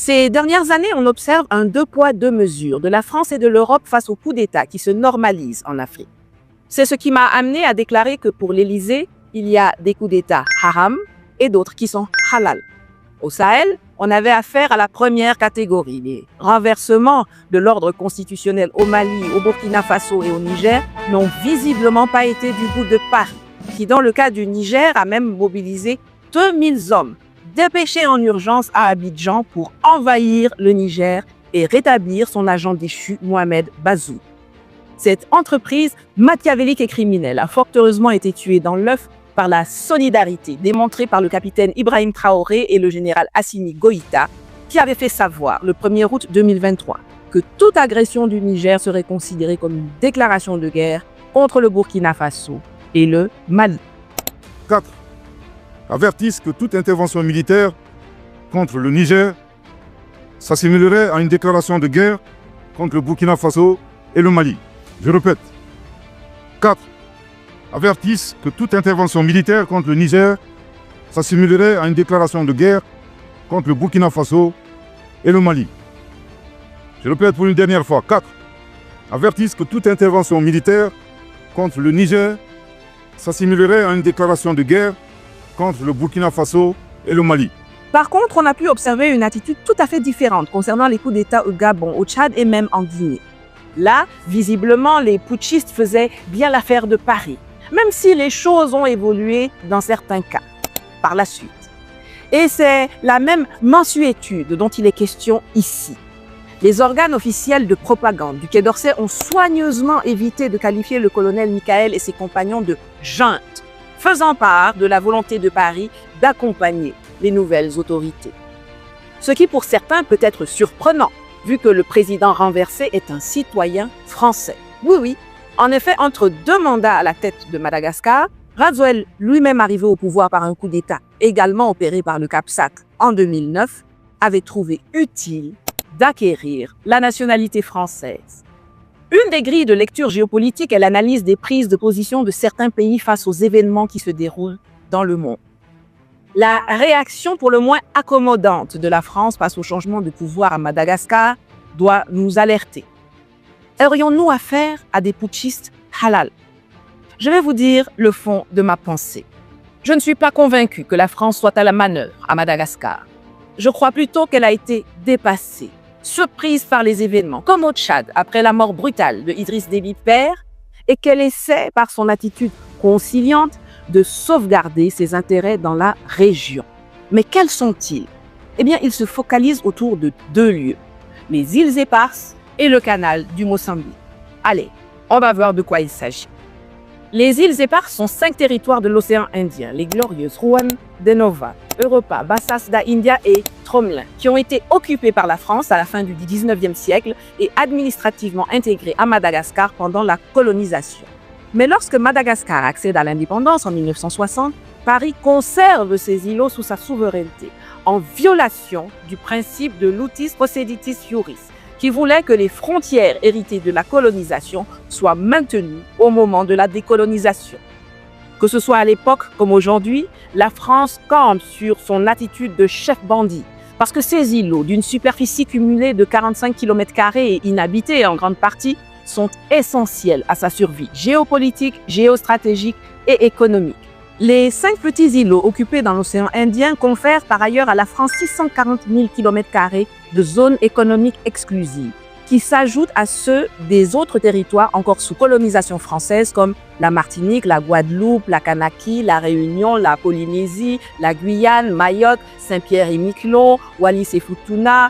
Ces dernières années, on observe un deux poids, deux mesures de la France et de l'Europe face aux coups d'État qui se normalisent en Afrique. C'est ce qui m'a amené à déclarer que pour l'Élysée, il y a des coups d'État haram et d'autres qui sont halal. Au Sahel, on avait affaire à la première catégorie. Les renversements de l'ordre constitutionnel au Mali, au Burkina Faso et au Niger n'ont visiblement pas été du goût de Paris, qui dans le cas du Niger a même mobilisé 2000 hommes dépêchés en urgence à Abidjan pour envahir le Niger et rétablir son agent déchu Mohamed Bazoum. Cette entreprise machiavélique et criminelle a fort heureusement été tuée dans l'œuf par la solidarité démontrée par le capitaine Ibrahim Traoré et le général Assimi Goïta, qui avaient fait savoir le 1er août 2023 que toute agression du Niger serait considérée comme une déclaration de guerre contre le Burkina Faso et le Mali. 4. Avertissent que toute intervention militaire contre le Niger s'assimilerait à une déclaration de guerre contre le Burkina Faso et le Mali. Je répète. 4. Avertissent que toute intervention militaire contre le Niger s'assimilerait à une déclaration de guerre contre le Burkina Faso et le Mali. Je répète pour une dernière fois. 4. Avertissent que toute intervention militaire contre le Niger s'assimilerait à une déclaration de guerre contre le Burkina Faso et le Mali. Par contre, on a pu observer une attitude tout à fait différente concernant les coups d'État au Gabon, au Tchad et même en Guinée. Là, visiblement, les putschistes faisaient bien l'affaire de Paris, même si les choses ont évolué dans certains cas par la suite. Et c'est la même mansuétude dont il est question ici. Les organes officiels de propagande du Quai d'Orsay ont soigneusement évité de qualifier le colonel Michael et ses compagnons de junte, faisant part de la volonté de Paris d'accompagner les nouvelles autorités. Ce qui pour certains peut être surprenant, vu que le président renversé est un citoyen français. Oui, en effet, entre deux mandats à la tête de Madagascar, Razoel, lui-même arrivé au pouvoir par un coup d'État également opéré par le Capsac en 2009, avait trouvé utile d'acquérir la nationalité française. Une des grilles de lecture géopolitique est l'analyse des prises de position de certains pays face aux événements qui se déroulent dans le monde. La réaction pour le moins accommodante de la France face au changement de pouvoir à Madagascar doit nous alerter. Aurions-nous affaire à des putschistes halal? Je vais vous dire le fond de ma pensée. Je ne suis pas convaincu que la France soit à la manœuvre à Madagascar. Je crois plutôt qu'elle a été dépassée, surprise par les événements, comme au Tchad après la mort brutale de Idriss Déby père, et qu'elle essaie, par son attitude conciliante, de sauvegarder ses intérêts dans la région. Mais quels sont-ils? Eh bien, ils se focalisent autour de deux lieux, les îles Éparses et le canal du Mozambique. Allez, on va voir de quoi il s'agit. Les îles Éparses sont 5 territoires de l'océan Indien, les glorieuses Ruan de Nova, Europa, Bassas da India et Tromlin, qui ont été occupés par la France à la fin du 19e siècle et administrativement intégrés à Madagascar pendant la colonisation. Mais lorsque Madagascar accède à l'indépendance en 1960, Paris conserve ces îlots sous sa souveraineté, en violation du principe de l'utis posseditis iuris, qui voulait que les frontières héritées de la colonisation soient maintenues au moment de la décolonisation. Que ce soit à l'époque comme aujourd'hui, la France campe sur son attitude de chef bandit, parce que ces îlots, d'une superficie cumulée de 45 km² et inhabités en grande partie, sont essentiels à sa survie géopolitique, géostratégique et économique. Les 5 petits îlots occupés dans l'océan Indien confèrent par ailleurs à la France 640 000 km² de zones économiques exclusives, qui s'ajoutent à ceux des autres territoires encore sous colonisation française comme la Martinique, la Guadeloupe, la Kanaky, la Réunion, la Polynésie, la Guyane, Mayotte, Saint-Pierre-et-Miquelon, Wallis et Futuna,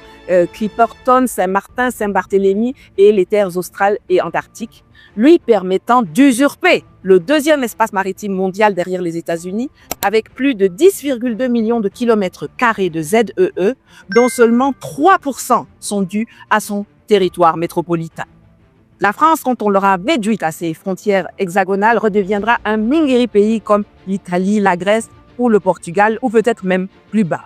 Clipperton, Saint-Martin, Saint-Barthélemy et les terres australes et antarctiques, lui permettant d'usurper le deuxième espace maritime mondial derrière les États-Unis, avec plus de 10,2 millions de kilomètres carrés de ZEE, dont seulement 3% sont dus à son territoire métropolitain. La France, quand on l'aura réduite à ses frontières hexagonales, redeviendra un mingiri pays comme l'Italie, la Grèce ou le Portugal, ou peut-être même plus bas.